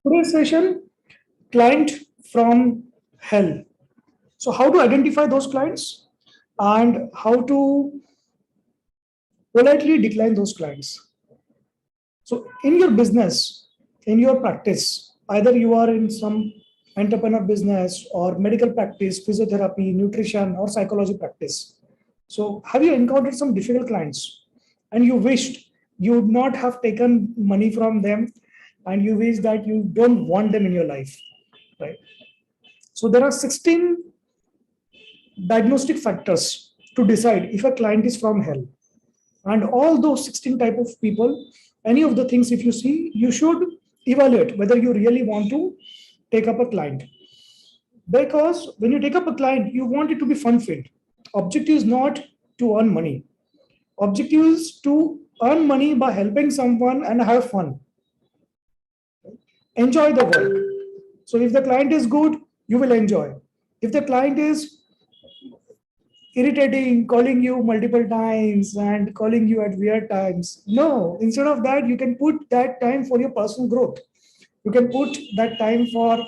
Today's session, client from hell. So how to identify those clients and how to politely decline those clients. So in your business, in your practice, either you are in some entrepreneur business or medical practice, physiotherapy, nutrition or psychology practice. So have you encountered some difficult clients and you wished you would not have taken money from them and you wish that you don't want them in your life, right? So there are 16 diagnostic factors to decide if a client is from hell. And all those 16 type of people, any of the things if you see, you should evaluate whether you really want to take up a client. Because when you take up a client, you want it to be fun filled. Objective is not to earn money. Objective is to earn money by helping someone and have fun. Enjoy the work. So if the client is good, you will enjoy. If the client is irritating, calling you multiple times and calling you at weird times, no, instead of that, you can put that time for your personal growth. You can put that time for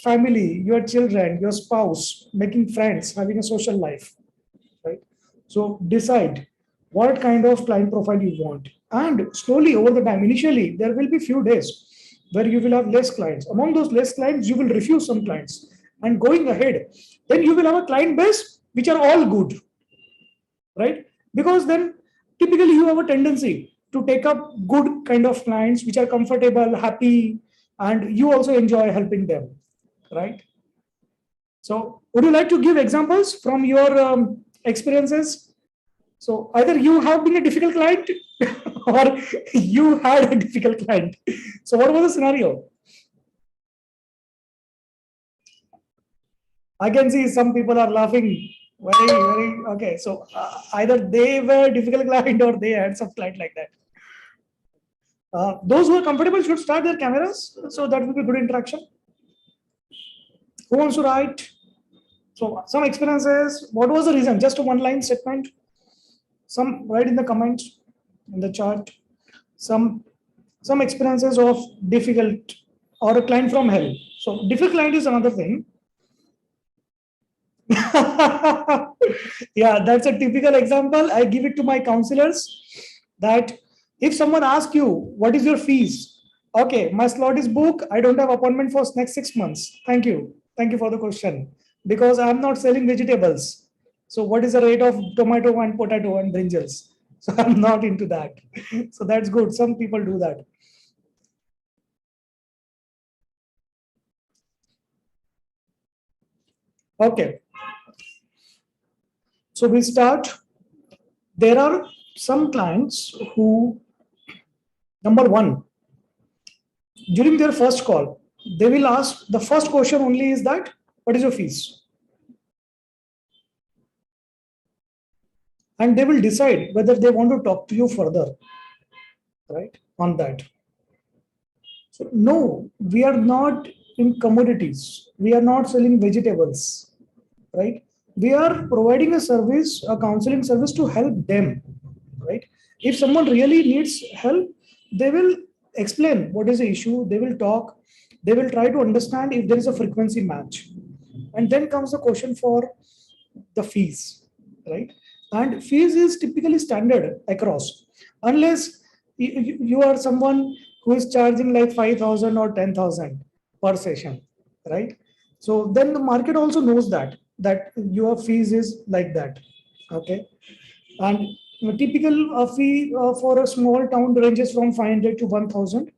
family, your children, your spouse, making friends, having a social life, right? So decide what kind of client profile you want. And slowly over the time, initially, there will be few days where you will have less clients. Among those less clients, you will refuse some clients. And going ahead, then you will have a client base which are all good, right? Because then typically you have a tendency to take up good kind of clients which are comfortable, happy, and you also enjoy helping them, right? So would you like to give examples from your experiences? So either you have been a difficult client or you had a difficult client. So what was the scenario? I can see some people are laughing. Very, very okay. So either they were a difficult client or they had some client like that. Those who are comfortable should start their cameras, so that will be good interaction. Who wants to write? So some experiences. What was the reason? Just a one-line statement. Some write in the comments, in the chat. Some experiences of difficult or a client from hell. So difficult client is another thing. Yeah, that's a typical example. I give it to my counselors that if someone asks you, what is your fees? Okay, my slot is booked. I don't have appointment for next 6 months. Thank you. Thank you for the question. Because I'm not selling vegetables. So what is the rate of tomato and potato and brinjals? So I'm not into that. So that's good. Some people do that. Okay. So we start. There are some clients who, number one, during their first call, they will ask the first question only is that, what is your fees? And they will decide whether they want to talk to you further, right, on that. So, no, we are not in commodities. We are not selling vegetables, right? We are providing a service, a counseling service to help them, right? If someone really needs help, they will explain what is the issue. They will talk. They will try to understand if there is a frequency match. And then comes the question for the fees, right? And fees is typically standard across, unless you are someone who is charging like 5,000 or 10,000 per session, right? So then the market also knows that your fees is like that, okay? And a typical fee for a small town ranges from 500 to 1,000,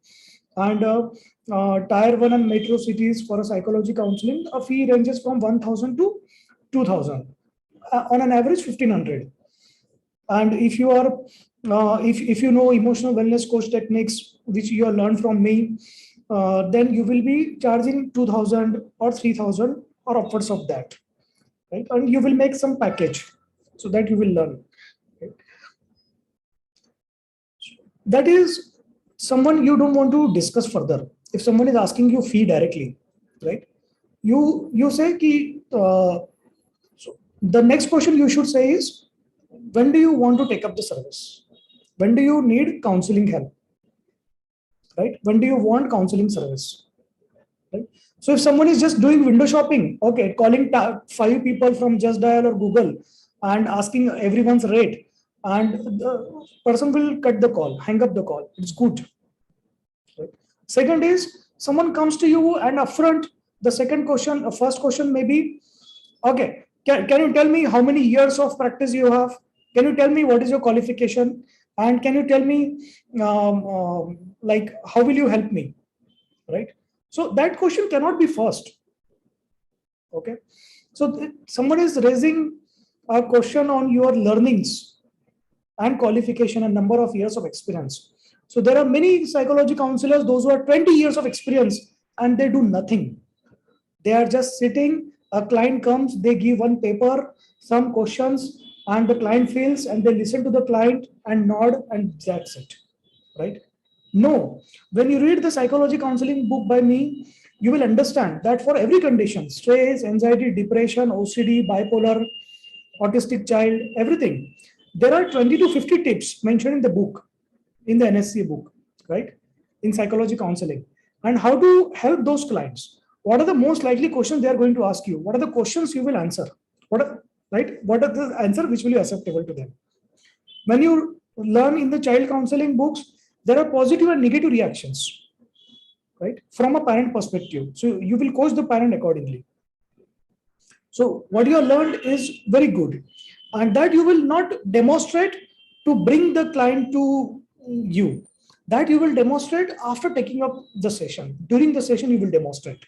and tier 1 and metro cities for a psychology counseling, a fee ranges from 1,000 to 2,000, on an average 1,500. And if you are if you know emotional wellness coach techniques which you have learned from me, then you will be charging 2,000 or 3,000 or upwards of that, right? And you will make some package so that you will learn, right? That is someone you don't want to discuss further. If someone is asking you fee directly, right, you say ki, so the next question you should say is, when do you want to take up the service? When do you need counseling help, right? When do you want counseling service? right? So if someone is just doing window shopping, okay, calling 5 people from Just Dial or Google and asking everyone's rate, and the person will cut the call, hang up the call. It's good. Right? Second is someone comes to you and upfront, the second question, first question may be, okay, can you tell me how many years of practice you have? Can you tell me what is your qualification? And can you tell me, like, how will you help me? Right? So that question cannot be first. Okay. So someone is raising a question on your learnings and qualification and number of years of experience. So there are many psychology counselors, those who are 20 years of experience and they do nothing. They are just sitting, a client comes, they give one paper, some questions, and the client fills and they listen to the client and nod and that's it. Right? No. When you read the psychology counseling book by me, you will understand that for every condition, stress, anxiety, depression, OCD, bipolar, autistic child, everything, there are 20 to 50 tips mentioned in the book, in the NSC book, right? In psychology counseling. And how to help those clients. What are the most likely questions they are going to ask you? What are the questions you will answer? What are the answer which will be acceptable to them? When you learn in the child counseling books, there are positive and negative reactions, right? From a parent perspective. So you will coach the parent accordingly. So what you have learned is very good. And that you will not demonstrate to bring the client to you. That you will demonstrate after taking up the session. During the session, you will demonstrate.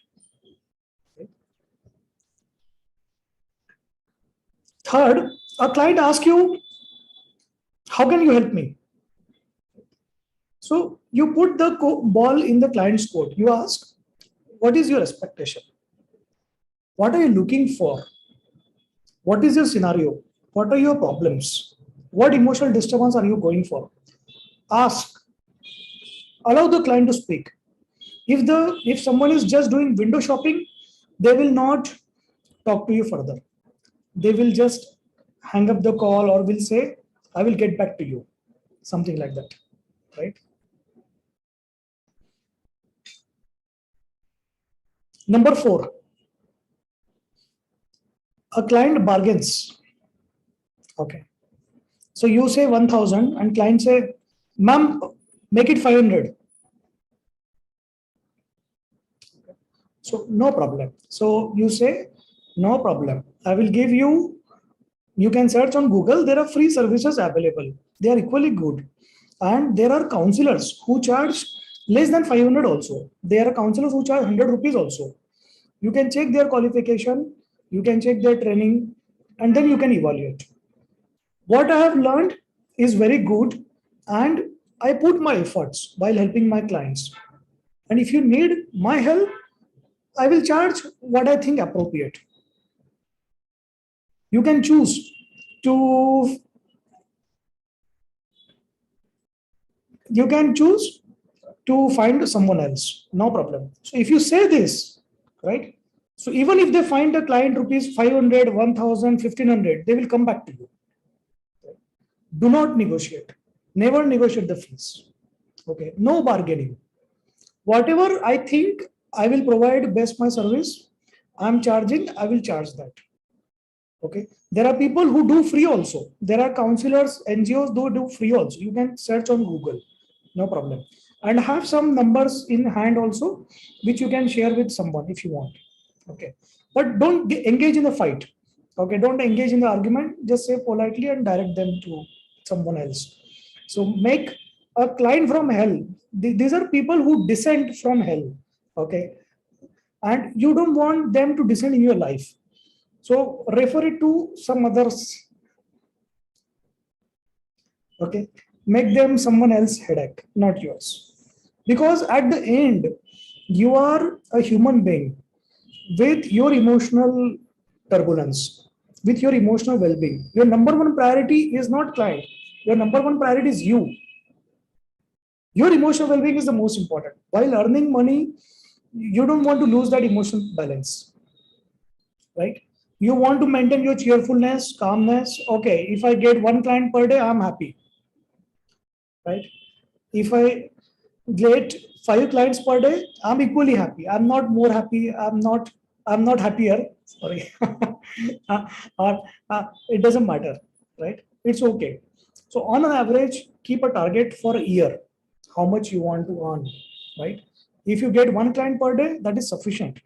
Third, a client asks you, how can you help me? So you put the ball in the client's court. You ask, what is your expectation? What are you looking for? What is your scenario? What are your problems? What emotional disturbance are you going for? Ask. Allow the client to speak. If someone is just doing window shopping, they will not talk to you further. They will just hang up the call or will say, I will get back to you. Something like that. Right? Number 4, a client bargains. Okay. So you say 1,000 and client say, ma'am, make it 500. So no problem. So you say, no problem. I will give you, you can search on Google. There are free services available. They are equally good. And there are counselors who charge less than 500 also. There are counselors who charge 100 rupees also. You can check their qualification, you can check their training, and then you can evaluate. What I have learned is very good, and I put my efforts while helping my clients. And if you need my help, I will charge what I think appropriate. You can choose to find someone else, no problem. So if you say this, right? So even if they find a client rupees 500, 1,000, 1,500, they will come back to you. Do not negotiate. Never negotiate the fees. Okay, no bargaining. Whatever I think I will provide best my service, I'm charging, I will charge that. Okay, there are people who do free also. There are counselors, NGOs who do free also. You can search on Google, no problem. And have some numbers in hand also, which you can share with someone if you want. Okay, but don't engage in the fight. Okay, don't engage in the argument. Just say politely and direct them to someone else. So make a client from hell. These are people who descend from hell. Okay, and you don't want them to descend in your life. So refer it to some others. Okay, make them someone else's headache, not yours. Because at the end, you are a human being with your emotional turbulence, with your emotional well-being. Your number one priority is not client. Your number one priority is you. Your emotional well-being is the most important. While earning money, you don't want to lose that emotional balance, right? You want to maintain your cheerfulness, calmness. Okay, if I get one client per day, I'm happy, right? If I get 5 clients per day, I'm equally happy. I'm not more happy. I'm not happier. Sorry. or it doesn't matter, right? It's okay. So on an average, keep a target for a year, how much you want to earn, right? If you get 1 client per day, that is sufficient,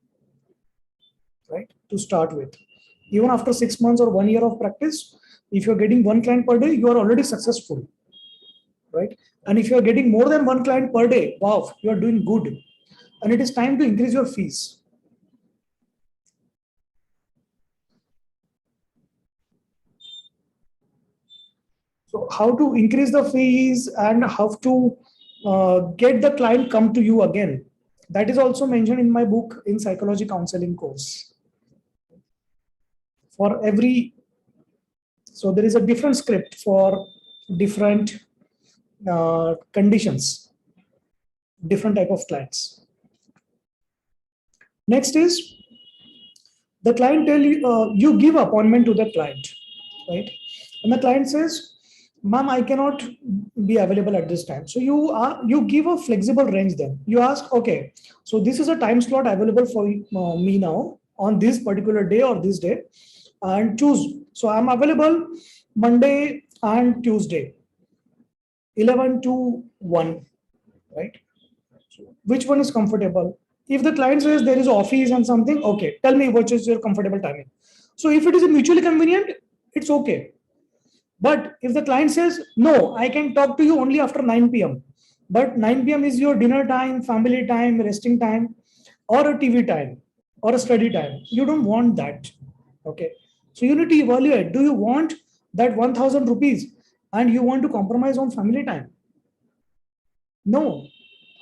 right? To start with. Even after 6 months or 1 year of practice, if you're getting 1 client per day, you are already successful, right? And if you're getting more than 1 client per day, wow, you're doing good. And it is time to increase your fees. So how to increase the fees and how to get the client come to you again. That is also mentioned in my book in psychology counseling course. For every, so there is a different script for different conditions, different type of clients. Next is the client tell you, you give appointment to the client, right? And the client says, ma'am, I cannot be available at this time. So you give a flexible range. Then you ask, okay, so this is a time slot available for me now on this particular day or this day, and choose. So I'm available Monday and Tuesday, 11 to 1, right? So which one is comfortable? If the client says there is office and something, okay, tell me what is your comfortable timing. So if it is mutually convenient, it's okay. But if the client says, no, I can talk to you only after 9 p.m., but 9 p.m. is your dinner time, family time, resting time, or a TV time, or a study time, you don't want that. Okay. So you need to evaluate, do you want that 1000 rupees and you want to compromise on family time? No,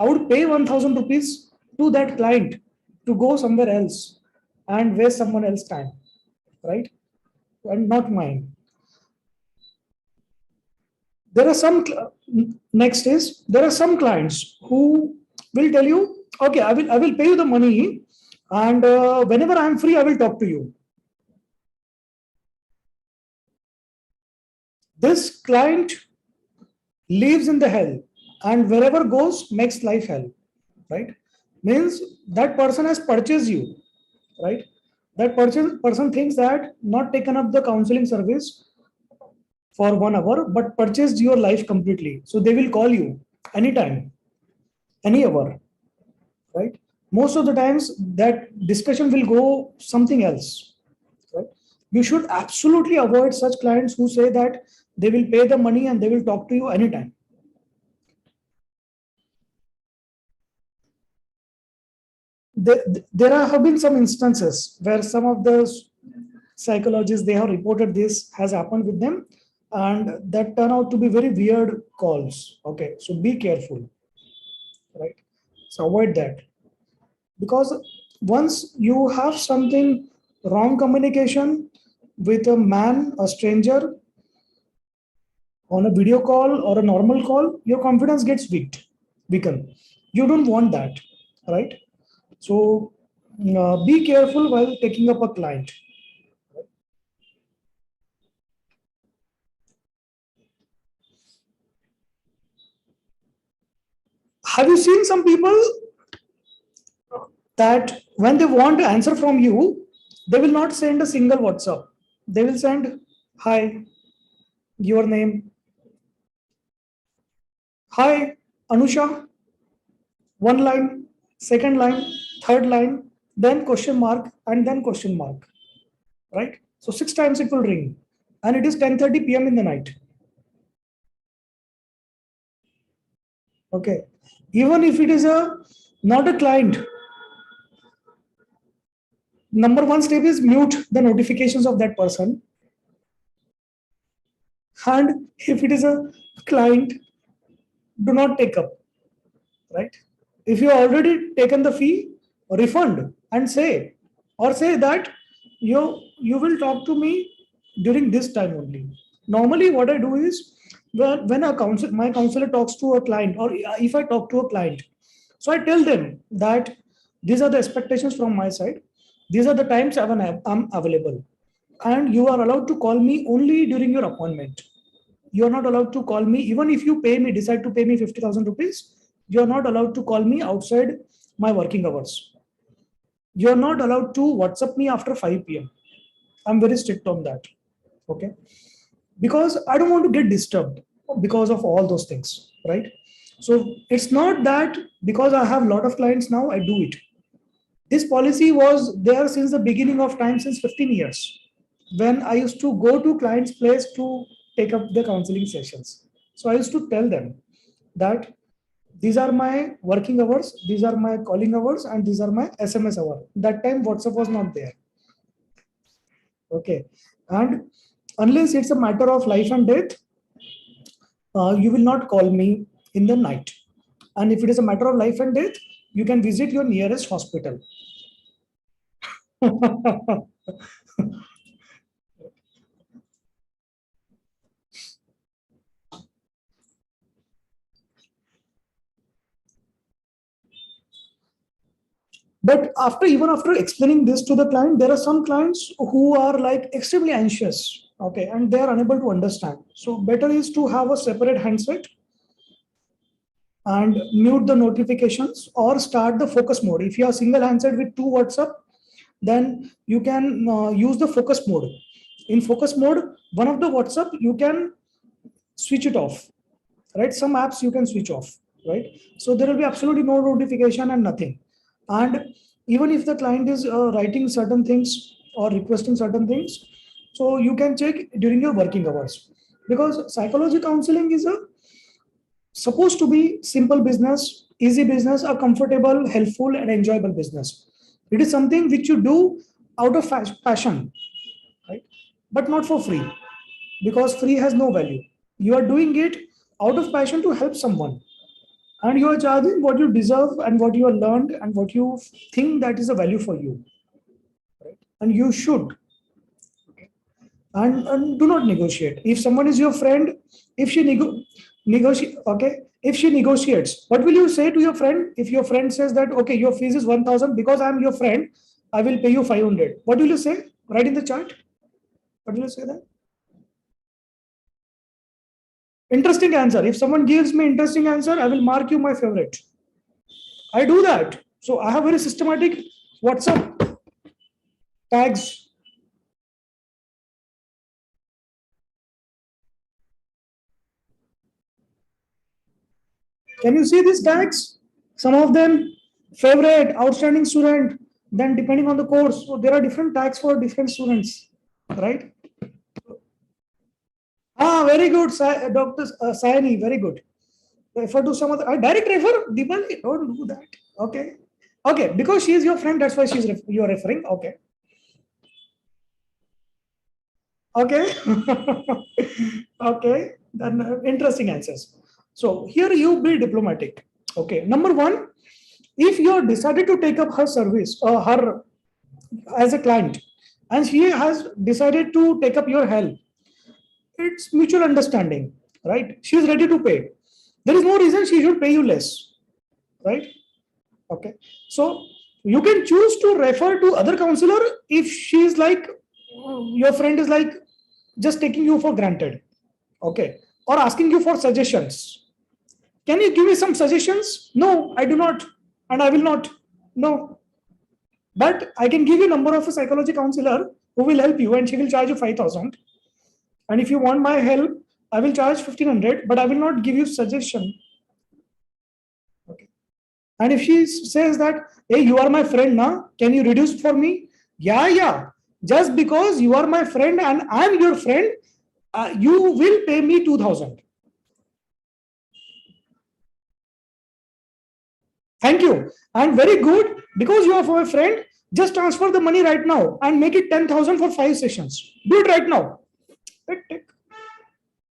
I would pay 1000 rupees to that client to go somewhere else and waste someone else's time, right? And not mine. There are some, next is, there are some clients who will tell you, okay, I will pay you the money, and whenever I'm free, I will talk to you. This client lives in the hell and wherever goes makes life hell, right? Means that person has purchased you, right? That person thinks that not taken up the counseling service for 1 hour, but purchased your life completely. So they will call you anytime, any hour, right? Most of the times that discussion will go something else, right? You should absolutely avoid such clients who say that they will pay the money and they will talk to you anytime. There have been some instances where some of the psychologists, they have reported this has happened with them, and that turn out to be very weird calls. Okay, so be careful, right? So avoid that, because once you have something wrong communication with a man, a stranger, on a video call or a normal call, your confidence gets weakened. You don't want that, right? So be careful while taking up a client. Have you seen some people that when they want to answer from you, they will not send a single WhatsApp. They will send, hi, your name, hi, Anusha, one line, second line, third line, then question mark, and then question mark, right? So 6 times it will ring, and it is 10:30 p.m. in the night. Okay. Even if it is a not a client, number one step is mute the notifications of that person. And if it is a client, do not take up, right? If you already taken the fee, refund and say, or say that you will talk to me during this time only. Normally, what I do is when my counselor talks to a client, or if I talk to a client, so I tell them that these are the expectations from my side. These are the times I'm available, and you are allowed to call me only during your appointment. You are not allowed to call me even if you decide to pay me 50,000 rupees. You are not allowed to call me outside my working hours. You are not allowed to WhatsApp me after 5 p.m. I'm very strict on that. Okay. Because I don't want to get disturbed because of all those things, right? So it's not that because I have a lot of clients now, I do it. This policy was there since the beginning of time, since 15 years, when I used to go to client's place to take up the counseling sessions. So I used to tell them that these are my working hours, these are my calling hours, and these are my SMS hour. That time WhatsApp was not there. Okay. And unless it's a matter of life and death, you will not call me in the night. And if it is a matter of life and death, you can visit your nearest hospital. But even after explaining this to the client, there are some clients who are like extremely anxious, okay, and they are unable to understand. So better is to have a separate handset and mute the notifications or start the focus mode. If you are single handset with two WhatsApp, then you can use the focus mode. In focus mode, one of the WhatsApp you can switch it off, right? Some apps you can switch off, right? So there will be absolutely no notification and nothing. And even if the client is writing certain things or requesting certain things, so you can check during your working hours, because psychology counseling is a supposed to be simple business, easy business, a comfortable, helpful, and enjoyable business. It is something which you do out of passion, right? But not for free, because free has no value. You are doing it out of passion to help someone, and you are charging what you deserve and what you have learned and what you think that is a value for you, right? And you should, and do not negotiate. If someone is your friend, if she negotiate, okay, if she negotiates, what will you say to your friend? If your friend says that, okay, your fees is 1000, because I am your friend, I will pay you 500, what will you say? Write in the chat. What will you say then? Interesting answer. If someone gives me interesting answer, I will mark you my favorite. I do that. So I have very systematic WhatsApp tags. Can you see these tags? Some of them favorite, outstanding student, then depending on the course. So there are different tags for different students, right? Ah, very good, Dr. Sayani, very good. Refer to some other, direct refer, Deepali, don't do that. Okay. Okay, because she is your friend, that's why you are referring. Okay. Okay. Okay. Then interesting answers. So here you be diplomatic. Okay. Number one, if you have decided to take up her service or her as a client, and she has decided to take up your help, it's mutual understanding, right? She is ready to pay. There is no reason she should pay you less, right? Okay. So you can choose to refer to other counselor if she is like, your friend is like just taking you for granted, okay, or asking you for suggestions. Can you give me some suggestions? No, I do not, and I will not. No, but I can give you number of a psychology counselor who will help you, and she will charge you 5,000. And if you want my help, I will charge 1,500, but I will not give you suggestion. Okay. And if she says that, hey, you are my friend now, can you reduce for me? Yeah, yeah. Just because you are my friend and I am your friend, you will pay me 2,000. Thank you. And very good, because you are my friend, just transfer the money right now and make it 10,000 for 5 sessions. Do it right now.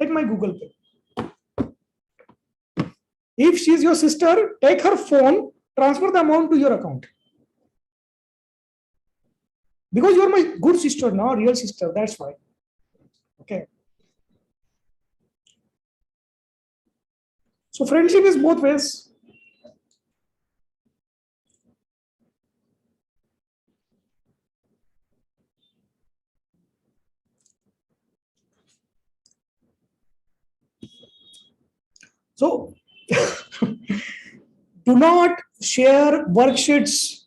Take my Google Pay. If she is your sister, take her phone, transfer the amount to your account. Because you are my good sister now, real sister, that's why. Okay. So friendship is both ways. So Do not share worksheets.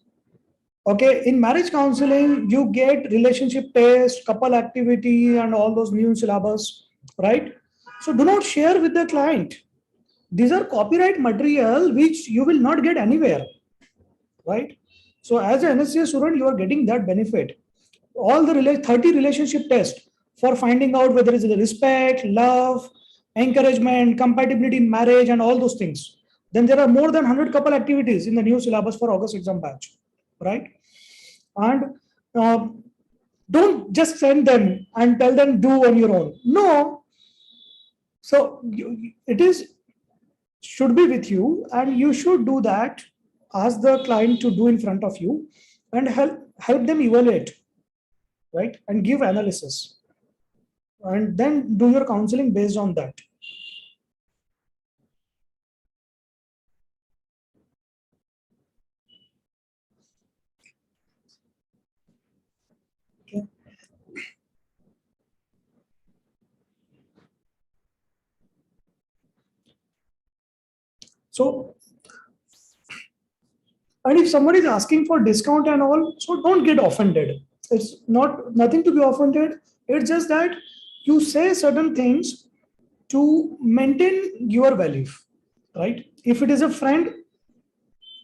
Okay, in marriage counseling, you get relationship test, couple activity, and all those new syllabus, right? So do not share with the client. These are copyright material which you will not get anywhere, right? So as an NSCA student, you are getting that benefit. All the 30 relationship tests for finding out whether it's the respect, love, encouragement, compatibility in marriage, and all those things. Then there are more than 100 couple activities in the new syllabus for August exam batch, right? And uh, don't just send them and tell them do on your own. No. So it is should be with you, and you should do that. Ask the client to do in front of you and help them evaluate, right, and give analysis, and then do your counseling based on that. Okay. So, and if somebody is asking for discount and all, so don't get offended. It's not nothing to be offended. It's just that you say certain things to maintain your value, right? If it is a friend,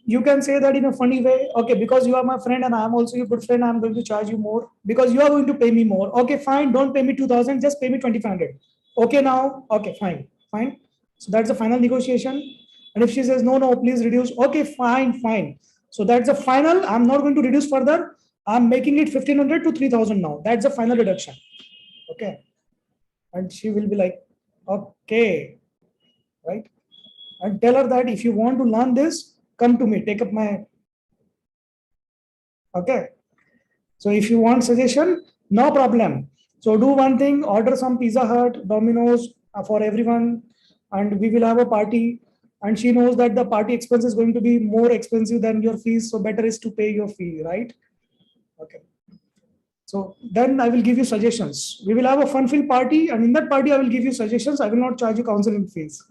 you can say that in a funny way. Okay, because you are my friend and I am also your good friend, I'm going to charge you more because you are going to pay me more. Okay, fine, don't pay me 2,000, just pay me 2,500. Okay, now, okay, fine, fine. So that's the final negotiation. And if she says no, no, please reduce, okay, fine, fine. So that's the final. I'm not going to reduce further. I'm making it 1,500 to 3,000 now. That's the final reduction. Okay. And she will be like, okay, right? And tell her that if you want to learn this, come to me, take up my, okay. So if you want suggestion, no problem. So do one thing, order some Pizza Hut, Domino's for everyone, and we will have a party. And she knows that the party expense is going to be more expensive than your fees, so better is to pay your fee, right? Okay. So then I will give you suggestions. We will have a fun-filled party, and in that party, I will give you suggestions. I will not charge you counseling fees,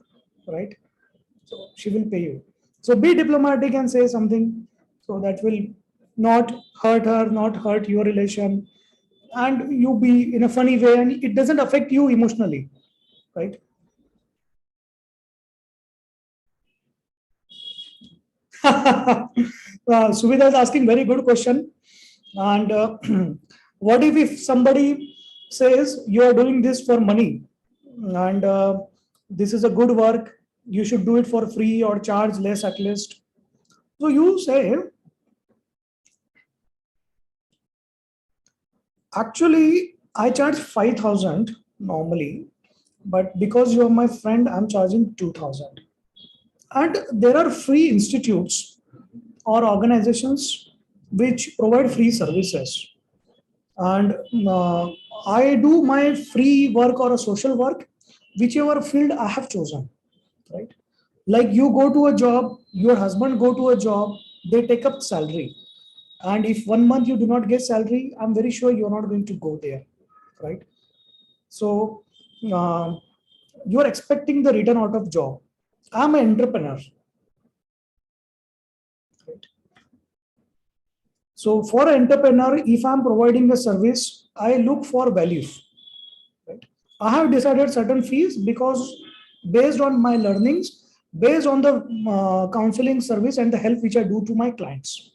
right? So she will pay you. So be diplomatic and say something so that will not hurt her, not hurt your relation, and you be in a funny way, and it doesn't affect you emotionally, right? Suvida is asking very good question. And what if somebody says you are doing this for money, and this is a good work, you should do it for free or charge less at least. So you say, actually, I charge 5,000 normally, but because you're my friend, I'm charging 2,000. And there are free institutes or organizations which provide free services. And I do my free work or a social work, whichever field I have chosen, right? Like you go to a job, your husband go to a job, they take up salary. And if 1 month you do not get salary, I'm very sure you're not going to go there, right? So uh, you are expecting the return out of job. I'm an entrepreneur, right? So for an entrepreneur, if I'm providing a service, I look for value, right? I have decided certain fees because based on my learnings, based on the counseling service and the help which I do to my clients,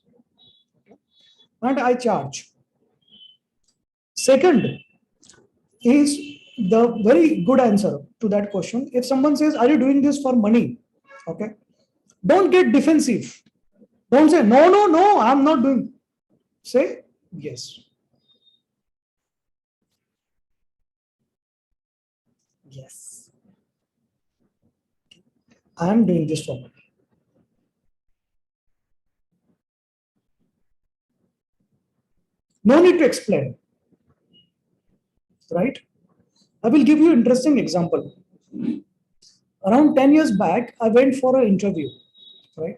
and I charge. Second is the very good answer to that question. If someone says, "Are you doing this for money?" Okay, don't get defensive. Don't say, "No, no, no, I'm not doing." Say, "Yes, yes, I am doing this for money." No need to explain, right? I will give you an interesting example. Around 10 years back, I went for an interview, right?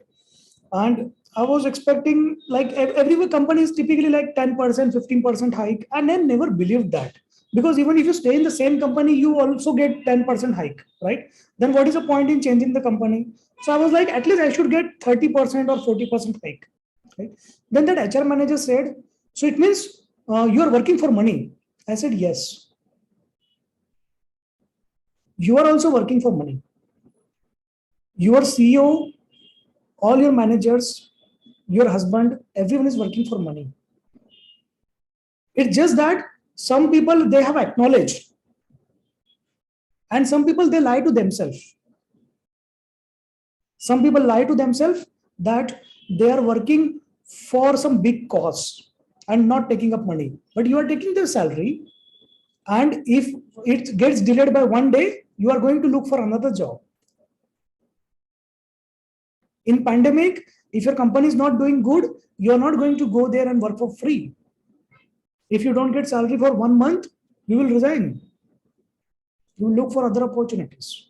And I was expecting like every company is typically like 10%, 15% hike, and I never believed that. Because even if you stay in the same company, you also get 10% hike, right? Then what is the point in changing the company? So I was like, at least I should get 30% or 40% hike, right? Then that HR manager said, so it means you are working for money. I said, yes, you are also working for money. Your CEO, all your managers, your husband, everyone is working for money. It's just that some people they have acknowledged, and some people they lie to themselves. Some people lie to themselves that they are working for some big cause and not taking up money. But you are taking their salary, and if it gets delayed by one day, you are going to look for another job. In pandemic, if your company is not doing good, you are not going to go there and work for free. If you don't get salary for 1 month, you will resign. You will look for other opportunities.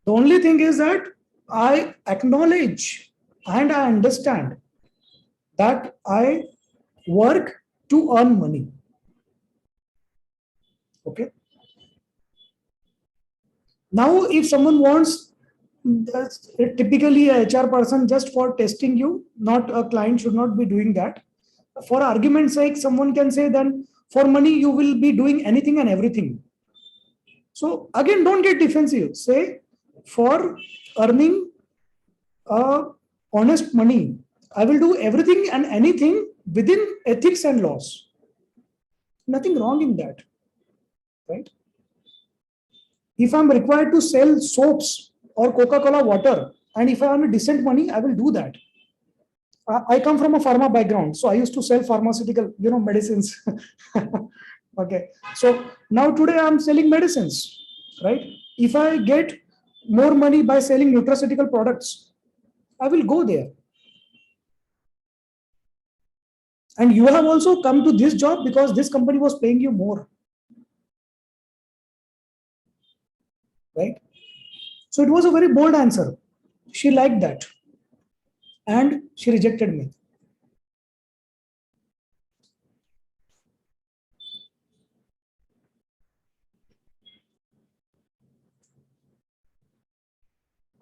The only thing is that I acknowledge and I understand that I work to earn money. Okay. Now, if someone wants, that's typically a HR person just for testing you, not a client should not be doing that. For argument's sake, someone can say then for money you will be doing anything and everything. So again, don't get defensive. Say for earning honest money, I will do everything and anything within ethics and laws. Nothing wrong in that, right? If I'm required to sell soaps or Coca-Cola water, and if I earn decent money, I will do that. I come from a pharma background, so I used to sell pharmaceutical, medicines. Okay, so now today I'm selling medicines, right? If I get more money by selling nutraceutical products, I will go there. And you have also come to this job because this company was paying you more, right? So it was a very bold answer. She liked that. And she rejected me.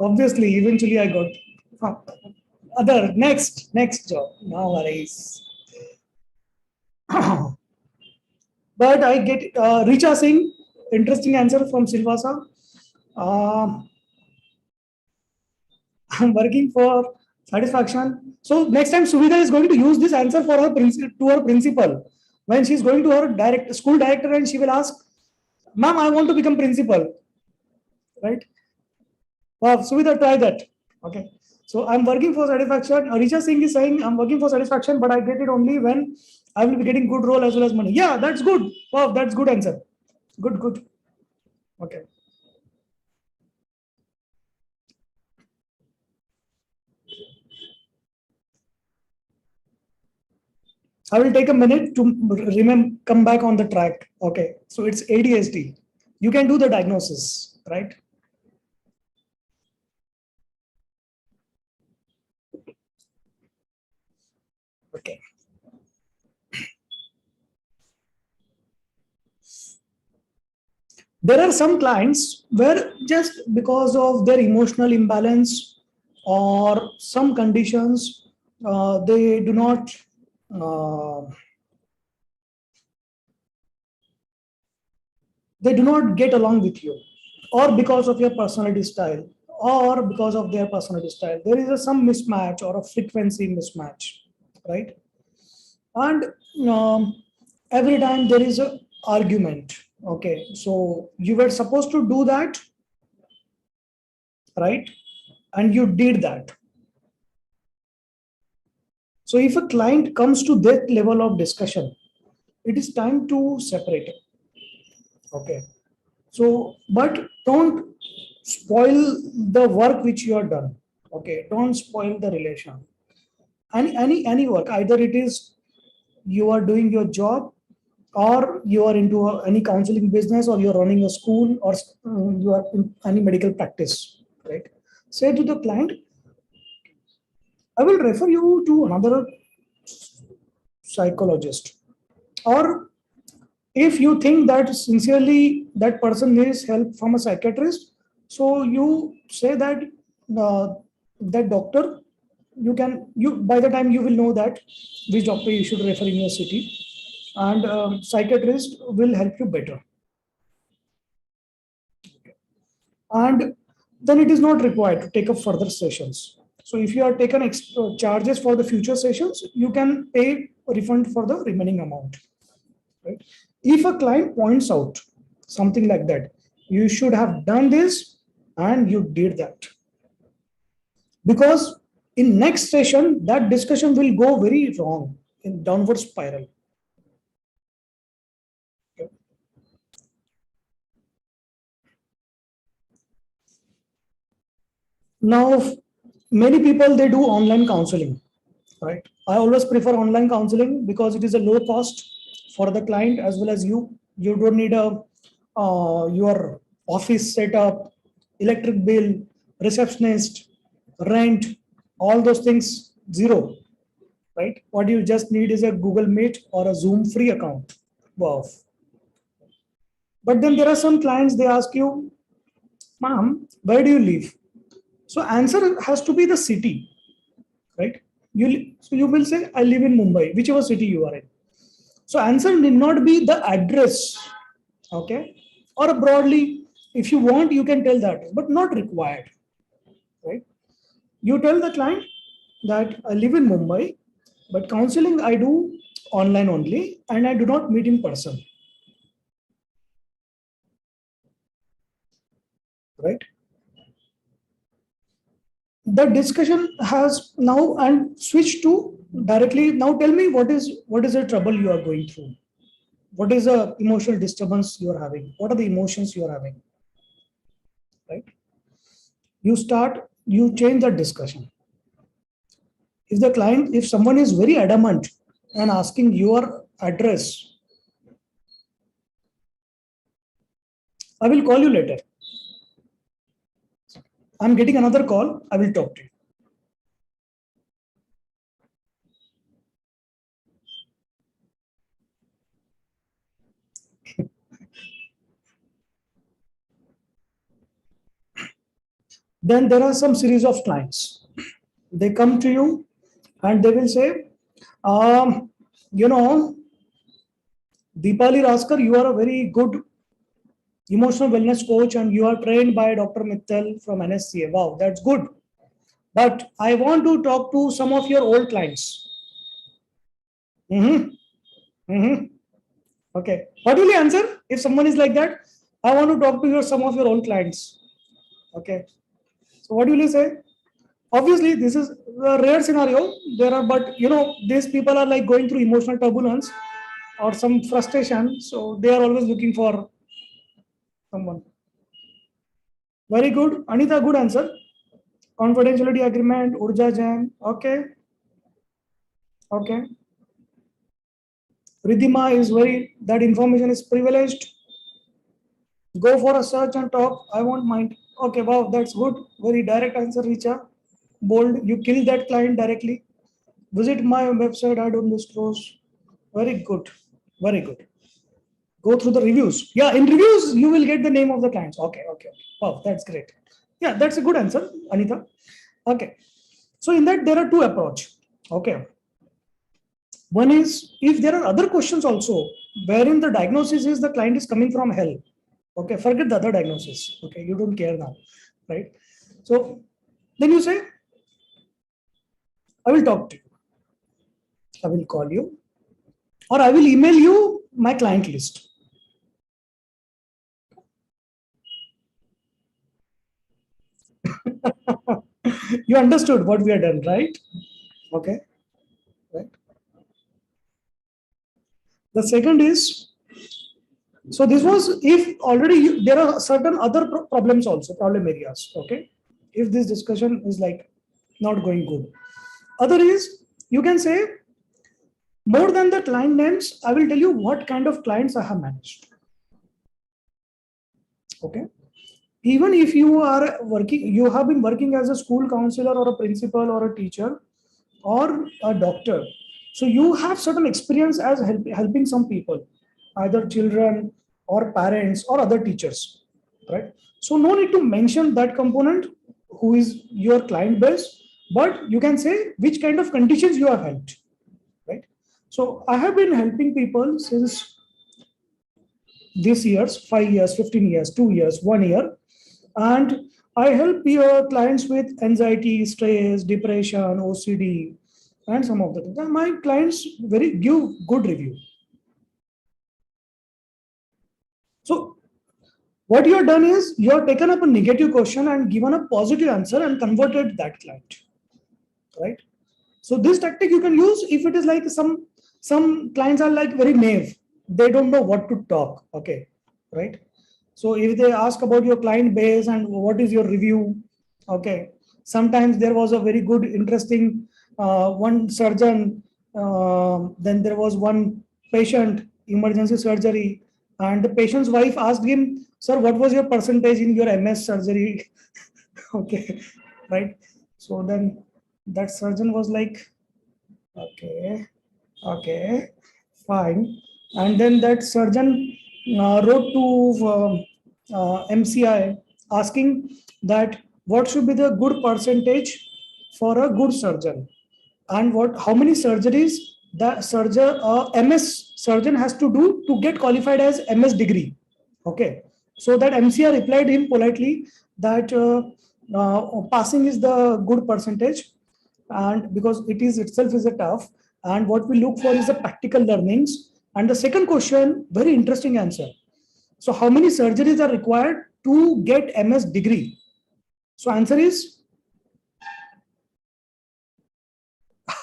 Obviously, eventually I got other next job. No worries. But I get Richa Singh, interesting answer from Silvasa. Uh, I'm working for satisfaction. So next time Suvida is going to use this answer for her to her principal. When she's going to her school director and she will ask, "Ma'am, I want to become principal." Right? Wow, Suvida, try that. Okay. So I'm working for satisfaction. Richa Singh is saying I'm working for satisfaction, but I get it only when I will be getting good role as well as money. Yeah, that's good. Wow, that's good answer. Good, good. Okay. I will take a minute to remember, come back on the track. Okay. So it's ADHD. You can do the diagnosis, right? Okay. There are some clients where just because of their emotional imbalance or some conditions, they do not uh, get along with you, or because of your personality style, or because of their personality style. There is some mismatch or a frequency mismatch, right? And um, every time there is a argument. Okay, so you were supposed to do that, right? And you did that. So if a client comes to that level of discussion, it is time to separate it. Okay. So, but don't spoil the work which you are done. Okay. Don't spoil the relation. Any work, either it is you are doing your job, or you are into any counseling business, or you are running a school, or you are in any medical practice, right? Say to the client, I will refer you to another psychologist, or If you think that sincerely that person needs help from a psychiatrist, so you say that uh, that doctor, you by the time you will know that which doctor you should refer in your city, and psychiatrist will help you better. And then it is not required to take up further sessions. So if you are taken charges for the future sessions, you can pay refund for the remaining amount. Right? If a client points out something like that, you should have done this and you did that. Because in next session, that discussion will go very wrong in downward spiral. Okay. Now, many people they do online counseling, right? I always prefer online counseling because it is a low cost for the client as well as you. You don't need a your office setup, electric bill, receptionist, rent, all those things zero, right? What you just need is a Google Meet or a Zoom free account. Wow. But then there are some clients they ask you, "Ma'am, where do you live?" So answer has to be the city, right? So you will say, "I live in Mumbai," whichever city you are in. So answer need not be the address, okay? Or broadly, if you want, you can tell that, but not required, right? You tell the client that I live in Mumbai, but counseling I do online only, and I do not meet in person, right? The discussion has now and switched to directly. Now tell me what is the trouble you are going through? What is the emotional disturbance you are having? What are the emotions you are having? Right? You change the discussion. If someone is very adamant and asking your address, I will call you later. I'm getting another call. I will talk to you. Then there are some series of clients. They come to you and they will say, um, you know, Deepali Raskar, you are a very good emotional wellness coach and you are trained by Dr. Mittal from NSCA. Wow, that's good. But I want to talk to some of your old clients. Mm-hmm. Mm-hmm. Okay. What will you answer if someone is like that? I want to talk to some of your old clients. Okay. So what will you say? Obviously, this is a rare scenario. There are, but these people are like going through emotional turbulence or some frustration. So they are always looking for someone. Very good. Anita, good answer. Confidentiality agreement, Urja Jain. Okay. Okay. Ridhima is that information is privileged. Go for a search and talk. I won't mind. Okay, wow, that's good. Very direct answer, Richa. Bold. You kill that client directly. Visit my website. I don't disclose. Very good. Very good. Go through the reviews. Yeah, in reviews, you will get the name of the clients. Okay, okay. Wow, that's great. Yeah, that's a good answer, Anita. Okay. So in that, there are two approach. Okay. One is if there are other questions also, wherein the diagnosis is the client is coming from hell. Okay, forget the other diagnosis. Okay, you don't care now, right? So then you say, I will talk to you. I will call you, or I will email you my client list. You understood what we have done, right? Okay, right. The second is, so this was if already there are certain other problems also, problem areas. Okay, if this discussion is like not going good. Other is you can say more than the client names, I will tell you what kind of clients I have managed. Okay. Even if you are working, you have been working as a school counselor or a principal or a teacher or a doctor. So you have certain experience as helping some people. either children or parents or other teachers, right? So no need to mention that component who is your client base, but you can say which kind of conditions you have helped, right? So I have been helping people since this years, 5 years, 15 years, 2 years, 1 year, and I help your clients with anxiety, stress, depression, OCD, and some of the things. And my clients very give good review. So what you have done is you have taken up a negative question and given a positive answer and converted that client, right? So this tactic you can use if it is like some clients are like very naive, they don't know what to talk, okay, right? So if they ask about your client base and what is your review, okay, sometimes there was a very good interesting one surgeon, then there was one patient emergency surgery, and the patient's wife asked him, sir, what was your percentage in your MS surgery? Okay, right? So then that surgeon was like, okay, okay, fine. And then that surgeon wrote to MCI asking that what should be the good percentage for a good surgeon, and what how many surgeries the surgeon MS surgeon has to do to get qualified as MS degree. Okay, so that MCI replied him politely that passing is the good percentage, and because it is itself is a tough, and what we look for is the practical learnings. And the second question, very interesting answer. So how many surgeries are required to get MS degree? So answer is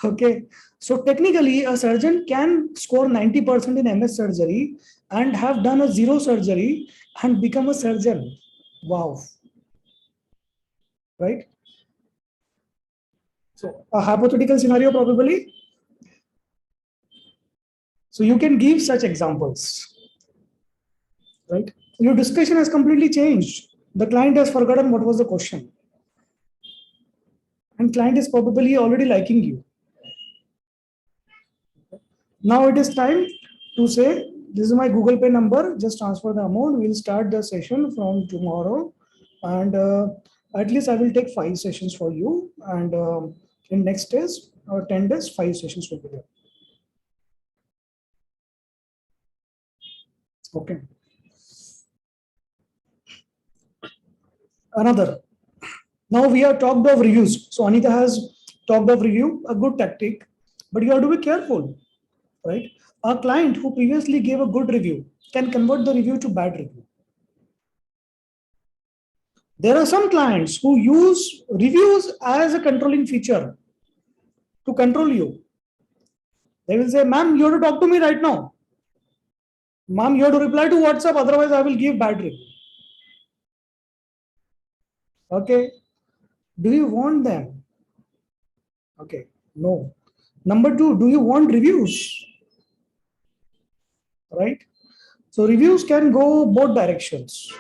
okay. So technically, a surgeon can score 90% in MS surgery and have done a zero surgery and become a surgeon. Wow, right? So a hypothetical scenario probably. So you can give such examples, right? Your discussion has completely changed. The client has forgotten what was the question, and client is probably already liking you. Now it is time to say, this is my Google Pay number, just transfer the amount. We'll start the session from tomorrow. And at least I will take 5 sessions for you. And in next days, 10 days, 5 sessions will be there. Okay. Another. Now we have talked of reviews. So Anita has talked of review, a good tactic, but you have to be careful, right? A client who previously gave a good review can convert the review to bad review. There are some clients who use reviews as a controlling feature to control you. They will say, ma'am, you have to talk to me right now. Ma'am, you have to reply to WhatsApp, otherwise I will give bad review. Okay. Do you want them? Okay. No. Number two, do you want reviews? Right? So reviews can go both directions.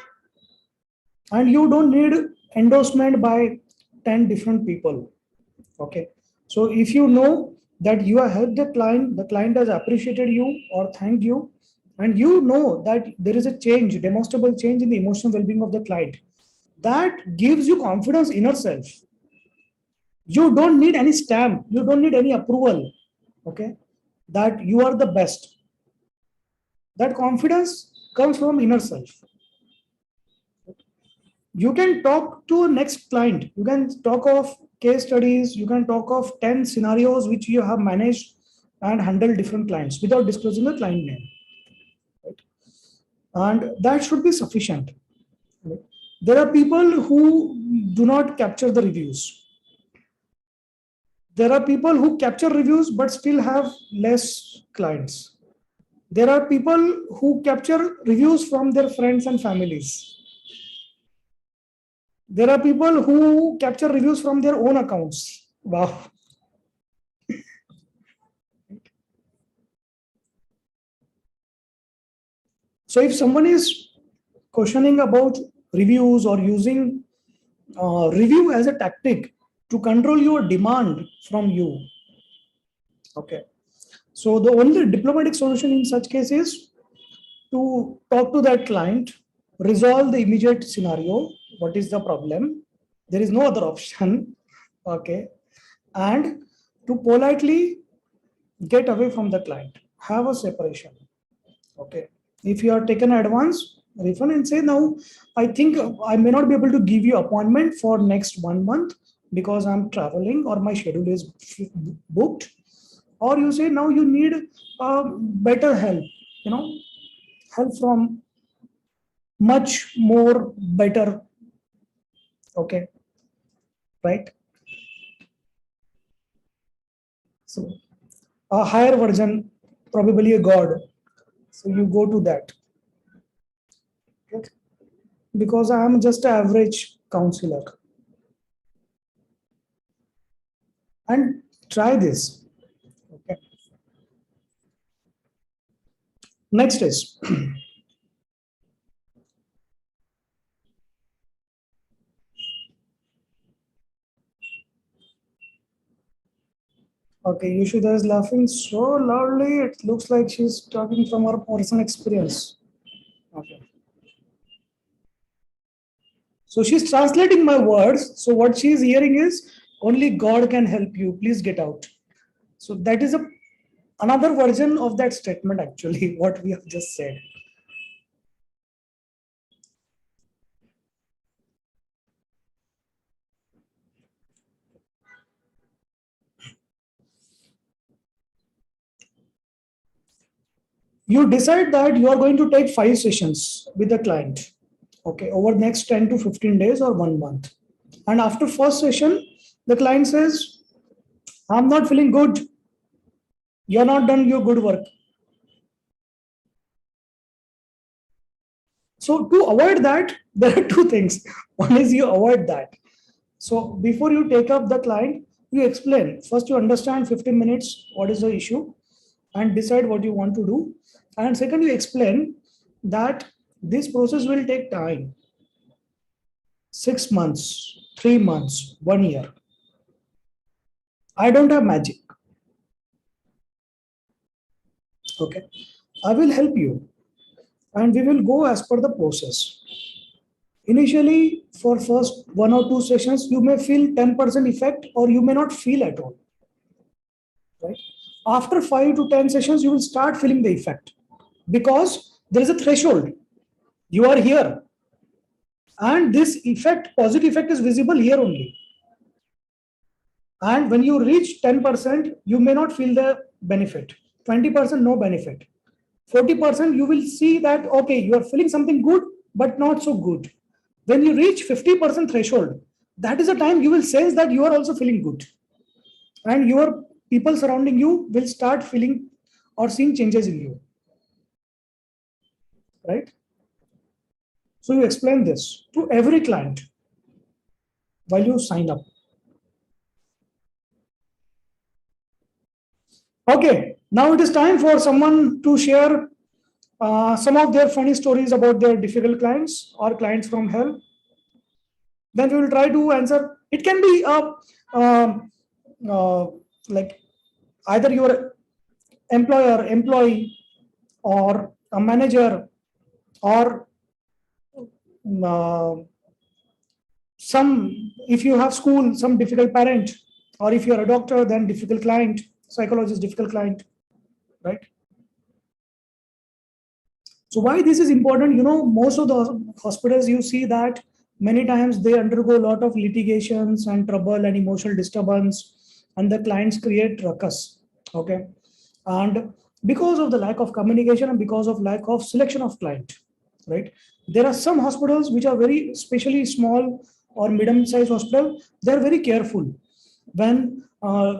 And you don't need endorsement by 10 different people. Okay. So if you know that you have helped the client has appreciated you or thanked you, and you know that there is a change, demonstrable change in the emotional well-being of the client, that gives you confidence in yourself. You don't need any stamp, you don't need any approval, okay, that you are the best. That confidence comes from inner self. You can talk to a next client, you can talk of case studies, you can talk of 10 scenarios which you have managed and handled different clients without disclosing the client name, right? And that should be sufficient, right? There are people who do not capture the reviews. There are people who capture reviews but still have less clients. There are people who capture reviews from their friends and families. There are people who capture reviews from their own accounts. Wow. So if someone is questioning about reviews or using review as a tactic to control your demand from you, okay. So the only diplomatic solution in such case is to talk to that client, resolve the immediate scenario. What is the problem? There is no other option. Okay. And to politely get away from the client, have a separation. Okay. If you are taken advance, refund and say, now I think I may not be able to give you appointment for next 1 month because I'm traveling or my schedule is booked. Or you say now you need better help, you know, help from much more better. Okay. Right. So a higher version, probably a god. So you go to that. Okay. Because I am just an average counselor. And try this. Okay. Next is okay. Yushida is laughing so loudly. It looks like she's talking from her personal experience. Okay. So she's translating my words. So what she's hearing is only God can help you. Please get out. So that is a another version of that statement actually, what we have just said. You decide that you are going to take 5 sessions with the client, okay, over next 10 to 15 days or 1 month. And after first session, the client says, I'm not feeling good. You're not done your good work. So to avoid that, there are two things. One is you avoid that. So before you take up the client, you explain. First, you understand 15 minutes what is the issue and decide what you want to do. And second, you explain that this process will take time, 6 months, 3 months, 1 year. I don't have magic. Okay. I will help you and we will go as per the process. Initially, for first 1 or 2 sessions, you may feel 10% effect or you may not feel at all. Right? After 5 to 10 sessions, you will start feeling the effect because there is a threshold. You are here and this effect, positive effect is visible here only. And when you reach 10%, you may not feel the benefit. 20%, no benefit. 40%, you will see that, okay, you are feeling something good, but not so good. When you reach 50% threshold, that is the time you will sense that you are also feeling good. And your people surrounding you will start feeling or seeing changes in you. Right? So you explain this to every client while you sign up. Okay, now it is time for someone to share some of their funny stories about their difficult clients or clients from hell. Then we will try to answer. It can be um, uh, like either your employer, employee, or a manager, or uh, some, if you have school, some difficult parent, or if you're a doctor, then difficult client, psychologist, difficult client, right? So why this is important, most of the hospitals you see that many times they undergo a lot of litigations and trouble and emotional disturbance, and the clients create ruckus. Okay. And because of the lack of communication and because of lack of selection of client, right? There are some hospitals which are very especially small or medium-sized hospital, they're very careful. When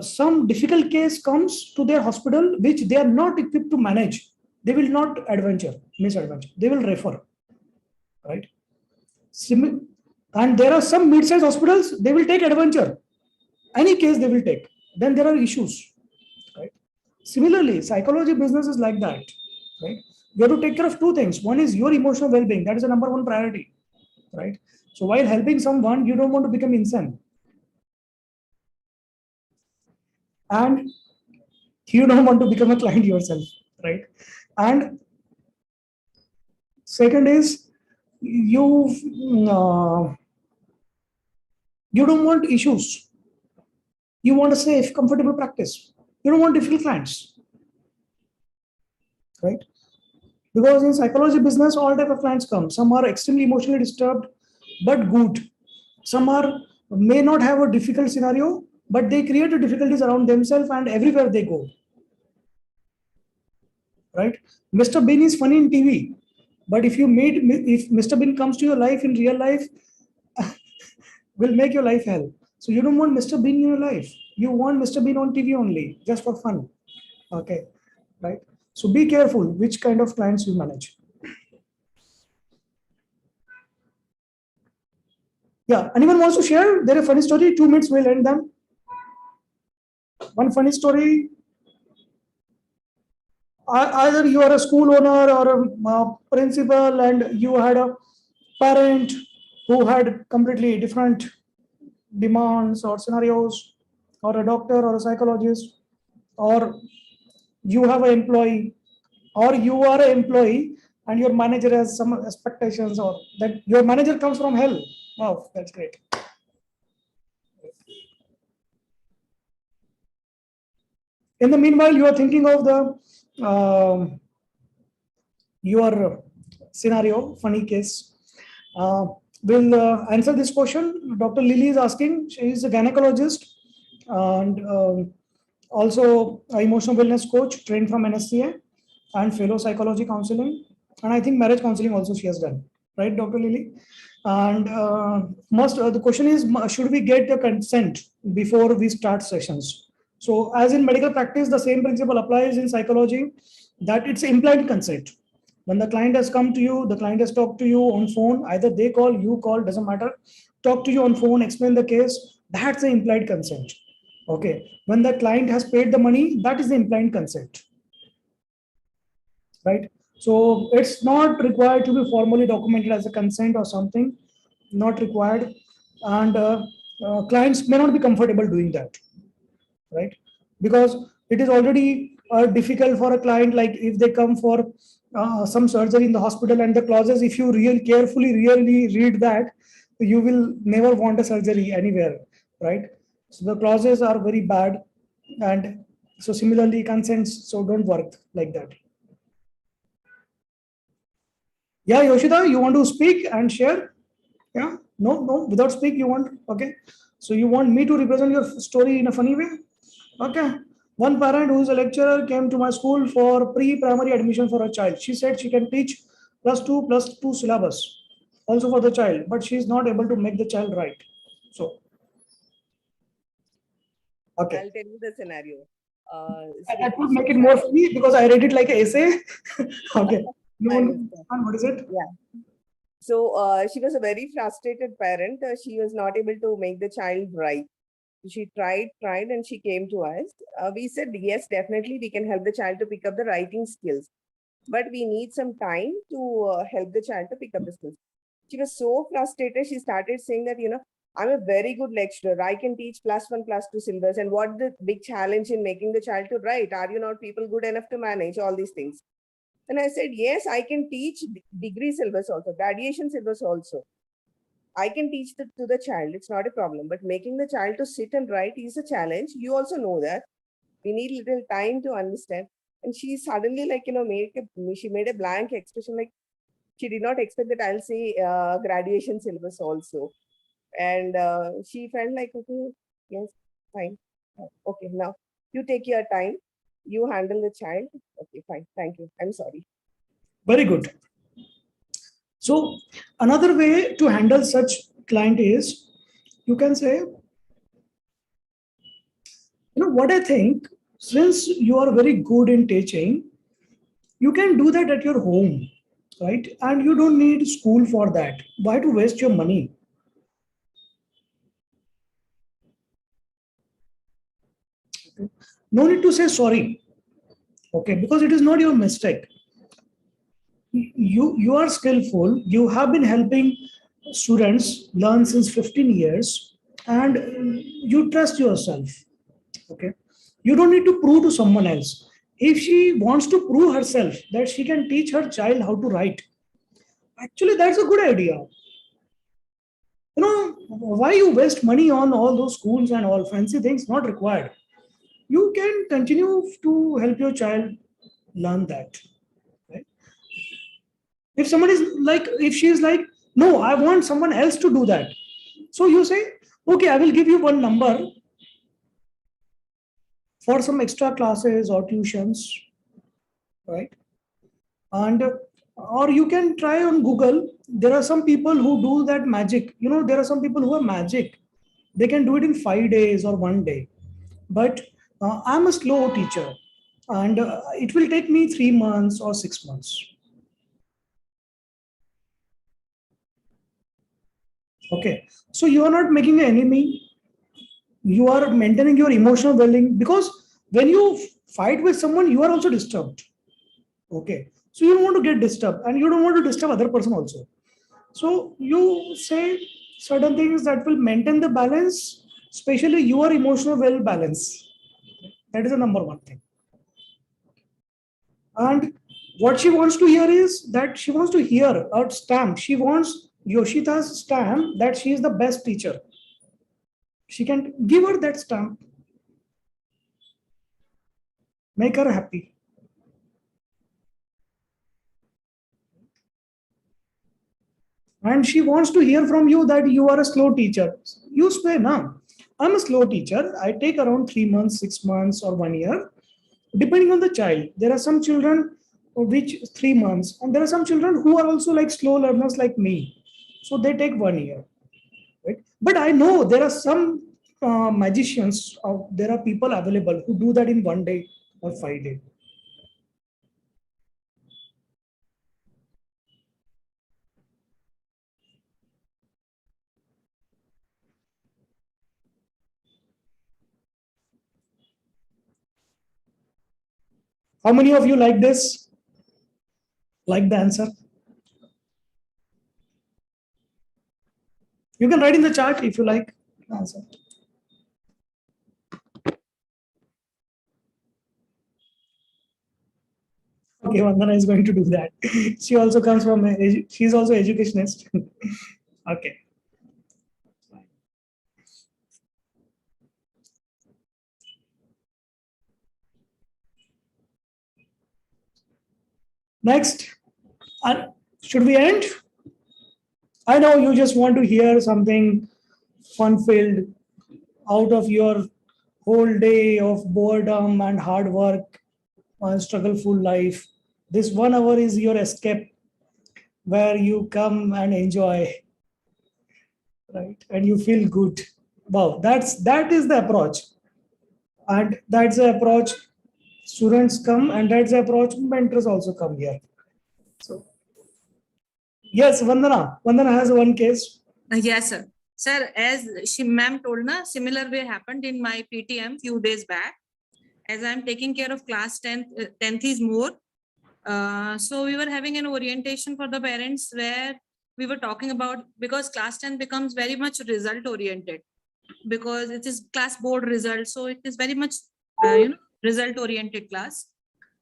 some difficult case comes to their hospital, which they are not equipped to manage, they will not misadventure. They will refer, right? And there are some mid-sized hospitals, they will take adventure. Any case they will take. Then there are issues, right? Similarly, psychology business is like that, right? You have to take care of two things. One is your emotional well-being. That is the number one priority, right? So while helping someone, you don't want to become insane. And you don't want to become a client yourself, right? And Second is you uh, you don't want issues. You want a safe, comfortable practice. You don't want difficult clients, right? Because in psychology business, all type of clients come. Some are extremely emotionally disturbed, but good. Some are may not have a difficult scenario, but they create the difficulties around themselves and everywhere they go. Right? Mr. Bean is funny in TV, but if Mr. Bean comes to your life in real life, will make your life hell. So you don't want Mr. Bean in your life. You want Mr. Bean on TV only, just for fun. Okay, right? So be careful which kind of clients you manage. Yeah, anyone wants to share? There a funny story. 2 minutes will end them. One funny story. Either you are a school owner or a principal, and you had a parent who had completely different demands or scenarios, or a doctor or a psychologist, or you have an employee, or you are an employee and your manager has some expectations, or that your manager comes from hell. Wow, that's great. In the meanwhile, you are thinking of the your scenario, funny case. We'll answer this question. Dr. Lily is asking. She is a gynecologist and also an emotional wellness coach trained from NSCA and fellow psychology counseling. And I think marriage counseling also she has done. Right, Dr. Lily? And the question is, should we get the consent before we start sessions? So as in medical practice, the same principle applies in psychology, that it's implied consent. When the client has come to you, the client has talked to you on phone, either they call, you call, doesn't matter. Talk to you on phone, explain the case, that's the implied consent. Okay. When the client has paid the money, that is the implied consent. Right? So it's not required to be formally documented as a consent or something, not required. And clients may not be comfortable doing that, right? Because it is already difficult for a client, like if they come for some surgery in the hospital, and the clauses, if you really read that, you will never want a surgery anywhere, right? So the clauses are very bad, and so similarly consents so don't work like that. Yeah, Yoshida, you want to speak and share? Yeah, no, without speak you want. Okay, so you want me to represent your story in a funny way? Okay. One parent who is a lecturer came to my school for pre-primary admission for a child. She said she can teach plus two syllabus also for the child, but she is not able to make the child write. So, okay. I'll tell you the scenario. That would make it more funny because I read it like an essay. Okay. You want to understand what is it? Yeah. So she was a very frustrated parent. She was not able to make the child write. She tried, and she came to us. We said, yes, definitely we can help the child to pick up the writing skills, but we need some time to help the child to pick up the skills. She was so frustrated. She started saying that, I'm a very good lecturer. I can teach +1, +2 syllabus. And what the big challenge in making the child to write? Are you not people good enough to manage all these things? And I said, yes, I can teach degree syllabus also, graduation syllabus also. I can teach to the child. It's not a problem. But making the child to sit and write is a challenge. You also know that. We need little time to understand. And she suddenly, like, she made a blank expression, like she did not expect that I'll say graduation syllabus also. And she felt like, okay, yes, fine. Okay, now you take your time. You handle the child. Okay, fine. Thank you. I'm sorry. Very good. So another way to handle such client is, you can say, what I think, since you are very good in teaching, you can do that at your home, right? And you don't need school for that. Why to waste your money? No need to say sorry, okay? Because it is not your mistake. You are skillful. You have been helping students learn since 15 years, and you trust yourself, okay? You don't need to prove to someone else. If she wants to prove herself that she can teach her child how to write, Actually, that's a good idea. Why you waste money on all those schools and all fancy things not required? You can continue to help your child learn that. Right? If someone is like, if she is like, no, I want someone else to do that. So you say, okay, I will give you one number for some extra classes or tuitions, right? And or you can try on Google. There are some people who do that magic. There are some people who are magic. They can do it in 5 days or one day. But I'm a slow teacher, and it will take me 3 months or 6 months. Okay, so you are not making an enemy. You are maintaining your emotional well-being, because when you fight with someone, you are also disturbed. Okay, so you don't want to get disturbed, and you don't want to disturb other person also. So you say certain things that will maintain the balance, especially your emotional well balance. That is the number one thing. And what she wants to hear is that she wants to hear a stamp. She wants Yoshita's stamp that she is the best teacher. She can give her that stamp, make her happy. And she wants to hear from you that you are a slow teacher. You say, now, I'm a slow teacher. I take around 3 months, 6 months, or 1 year, depending on the child. There are some children which 3 months, and there are some children who are also like slow learners like me. So they take 1 year. Right? But I know there are some magicians, there are people available who do that in 1 day or 5 days. How many of you like this? Like the answer? You can write in the chat if you like the answer. Okay, Vandana is going to do that. She also comes from, she's also educationist. Okay. Next, should we end? I know you just want to hear something fun-filled out of your whole day of boredom and hard work and struggle-full life. This 1 hour is your escape, where you come and enjoy, right? And you feel good. Wow, that is the approach, and that's the approach students come, and that's the approach mentors also come here. So yes, Vandana has one case. Yes, sir. Sir, as she ma'am told, na, similar way happened in my PTM few days back. As I'm taking care of class 10th is more. So we were having an orientation for the parents where we were talking about, because class 10 becomes very much result oriented, because it is class board result. So it is very much, result oriented class.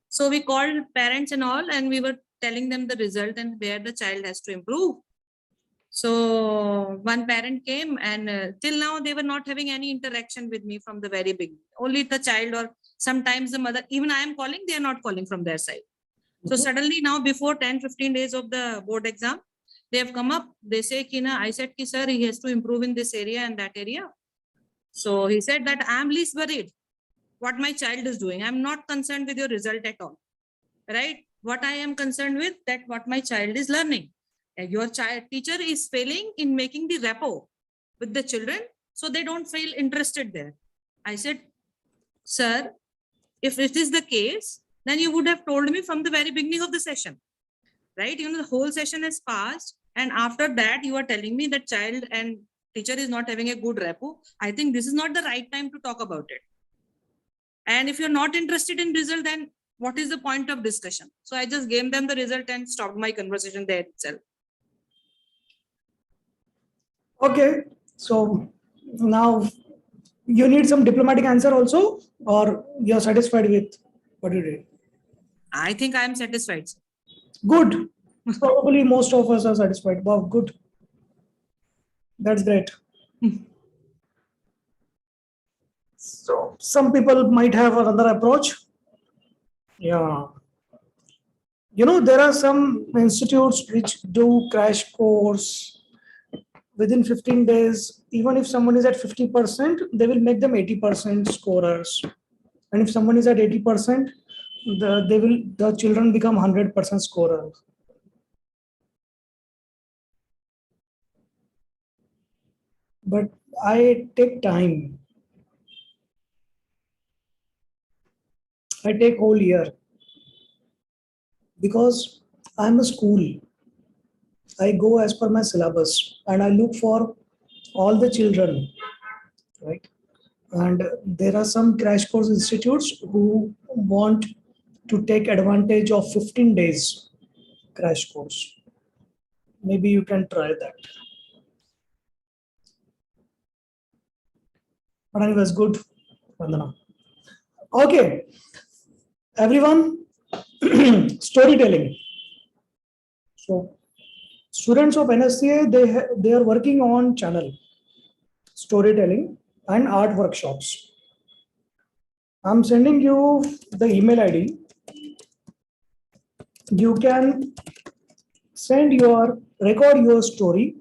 So we called parents and all, and we were telling them the result and where the child has to improve. So one parent came, and till now they were not having any interaction with me from the very beginning. Only the child, or sometimes the mother, even I am calling, they are not calling from their side. So suddenly now, before 10-15 days of the board exam, they have come up. They say, Kina, I said, Ki, sir, he has to improve in this area and that area. So he said that I am least worried what my child is doing. I'm not concerned with your result at all. Right? What I am concerned with, that what my child is learning. Your teacher is failing in making the rapport with the children, so they don't feel interested there. I said, sir, if it is the case, then you would have told me from the very beginning of the session, right? The whole session has passed, and after that you are telling me that child and teacher is not having a good rapport. I think this is not the right time to talk about it. And if you're not interested in result, then what is the point of discussion? So I just gave them the result and stopped my conversation there itself. Okay, so now you need some diplomatic answer also, or you're satisfied with what you did? I think I am satisfied. Good. Probably most of us are satisfied. Wow, good. That's great. So some people might have another approach. Yeah. There are some institutes which do crash course within 15 days. Even if someone is at 50%, they will make them 80% scorers. And if someone is at 80%, the children become 100% scorers. But I take time. I take whole year because I'm a school. I go as per my syllabus and I look for all the children, right? And there are some crash course institutes who want to take advantage of 15 days crash course. Maybe you can try that. But anyways, good, Vandana. Okay, everyone, storytelling. So students of NSCA, they are working on channel, storytelling and art workshops. I'm sending you the email ID. You can record your story,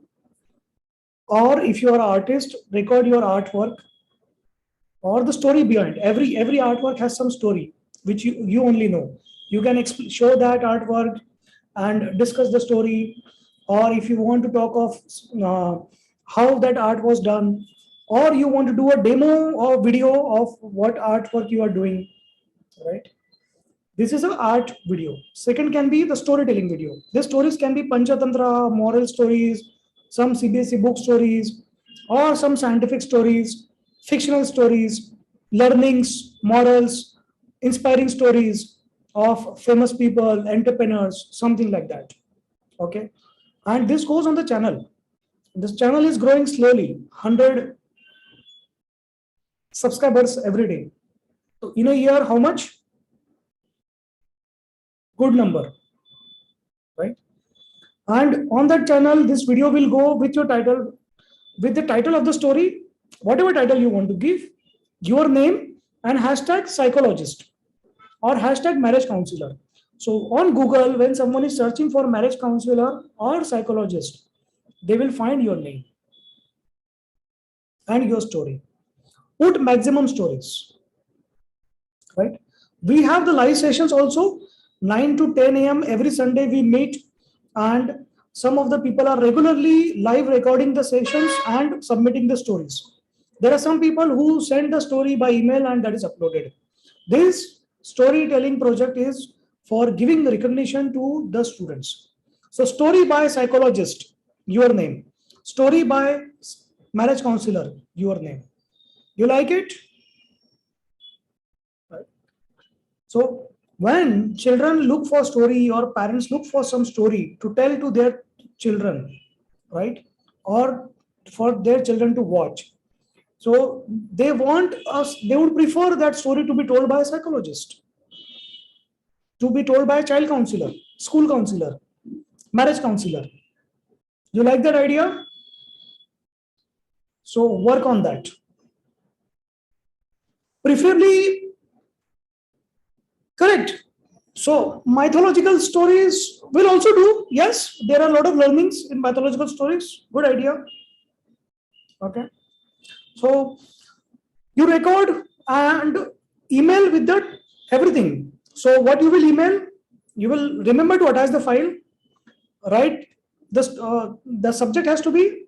or if you are an artist, record your artwork or the story behind. Every artwork has some story which you only know. You can show that artwork and discuss the story, or if you want to talk of how that art was done, or you want to do a demo or video of what artwork you are doing, right? This is an art video. Second can be the storytelling video. The stories can be Panchatantra, moral stories, some CBSE book stories, or some scientific stories, fictional stories, learnings, morals, inspiring stories of famous people, entrepreneurs, something like that. Okay. And this goes on the channel. This channel is growing slowly, 100 subscribers every day. So in a year, how much? Good number, right? And on that channel, this video will go with your title, with the title of the story, whatever title you want to give, your name, and hashtag psychologist or hashtag marriage counselor. So on Google, when someone is searching for marriage counselor or psychologist, they will find your name and your story. Put maximum stories, right? We have the live sessions also, 9 to 10 a.m. every Sunday we meet, and some of the people are regularly live recording the sessions and submitting the stories. There are some people who send the story by email and that is uploaded. This storytelling project is for giving recognition to the students. So story by psychologist, your name. Story by marriage counselor, your name. You like it? So when children look for story or parents look for some story to tell to their children, right? Or for their children to watch. So they would prefer that story to be told by a psychologist, to be told by a child counselor, school counselor, marriage counselor. You like that idea? So work on that. Preferably, correct. So mythological stories will also do. Yes, there are a lot of learnings in mythological stories. Good idea. Okay. So you record and email with that everything. So what you will email, you will remember to attach the file, right? The subject has to be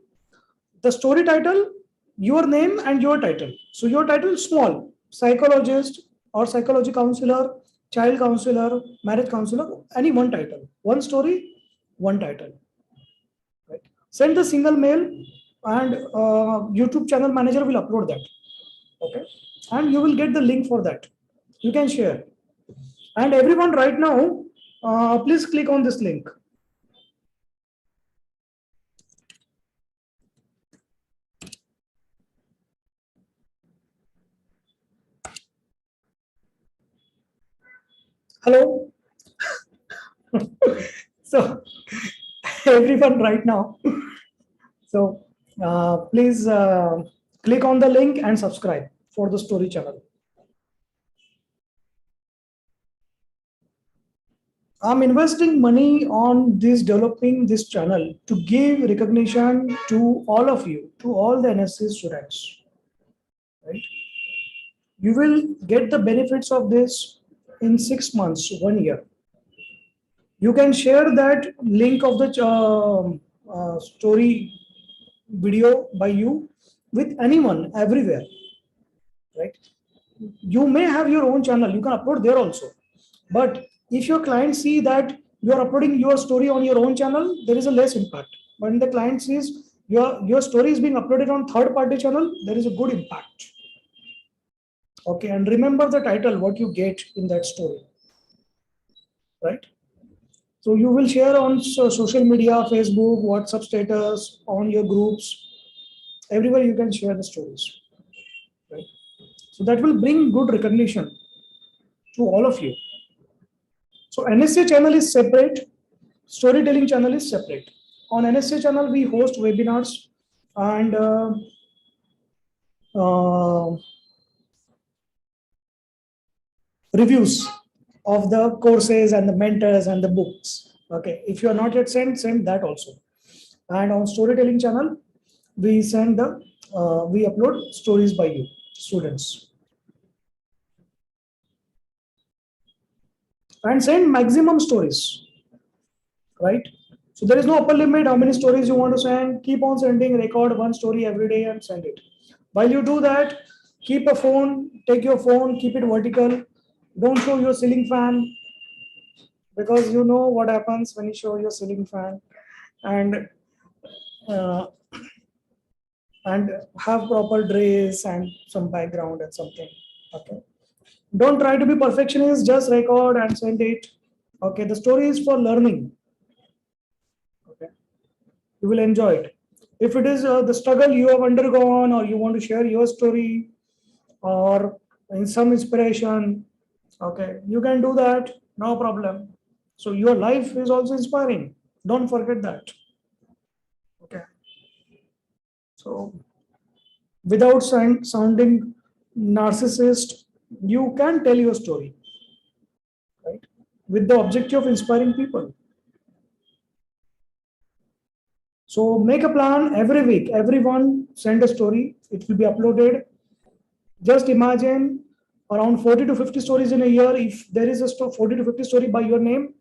the story title, your name and your title. So your title is small, psychologist or psychology counselor, child counselor, marriage counselor, any one title, one story, one title. Right? Send the single mail and YouTube channel manager will upload that. Okay. And you will get the link for that. You can share. And everyone right now, please click on this link. Hello. So everyone right now. So please click on the link and subscribe for the story channel. I'm investing money on this developing this channel to give recognition to all of you, to all the NSC students. Right? You will get the benefits of this in 6 months, 1 year. You can share that link of the story video by you with anyone everywhere, right? You may have your own channel, you can upload there also, but if your client see that you are uploading your story on your own channel, there is a less impact. But when the client sees your story is being uploaded on third party channel, there is a good impact. Okay, and remember the title, what you get in that story, right? So you will share on social media, Facebook, WhatsApp status, on your groups, everywhere you can share the stories, right? So that will bring good recognition to all of you. So NSA channel is separate, storytelling channel is separate. On NSA channel, we host webinars and reviews of the courses and the mentors and the books. Okay, if you are not yet send that also. And on storytelling channel, we send the we upload stories by you students, and send maximum stories, right? So there is no upper limit how many stories you want to send. Keep on sending, record one story every day and send it. While you do that, keep a phone, take your phone, keep it vertical. Don't show your ceiling fan, because you know what happens when you show your ceiling fan. And uh, and have proper dress and some background and something. Okay. Don't try to be perfectionist, just record and send it. Okay, the story is for learning. Okay, you will enjoy it. If it is the struggle you have undergone, or you want to share your story, or in some inspiration, okay, you can do that, no problem. So your life is also inspiring. Don't forget that. Okay. So without sounding narcissist, you can tell your story, right? With the objective of inspiring people. So make a plan every week. Everyone send a story. It will be uploaded. Just imagine around 40 to 50 stories in a year. If there is a 40 to 50 story by your name,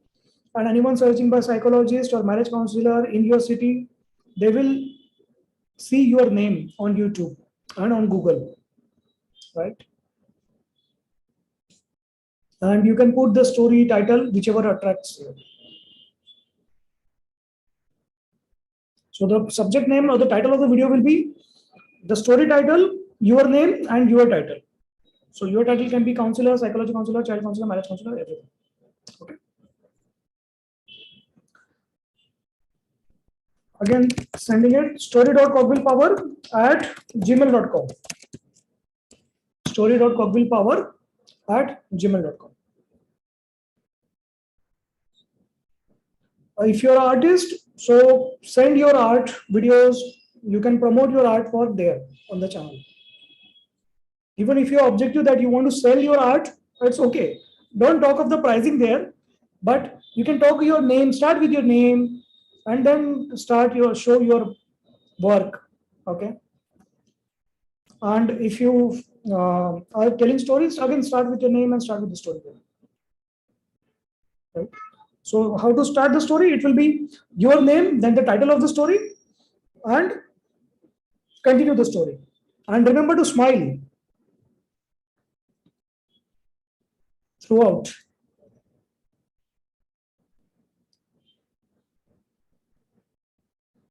and anyone searching by psychologist or marriage counselor in your city, they will see your name on YouTube and on Google, right? And you can put the story title, whichever attracts you. So the subject name or the title of the video will be the story title, your name, and your title. So your title can be counselor, psychology counselor, child counselor, marriage counselor, everything. Okay. Again, sending it story.cogwillpower@gmail.com. Story.cogwillpower@gmail.com. If you're an artist, so send your art videos. You can promote your art for there on the channel. Even if your objective that you want to sell your art, it's okay. Don't talk of the pricing there, but you can talk your name, start with your name, and then show your work. Okay. And if you are telling stories, again start with your name and start with the story. Right? So how to start the story? It will be your name, then the title of the story, and continue the story. And remember to smile throughout.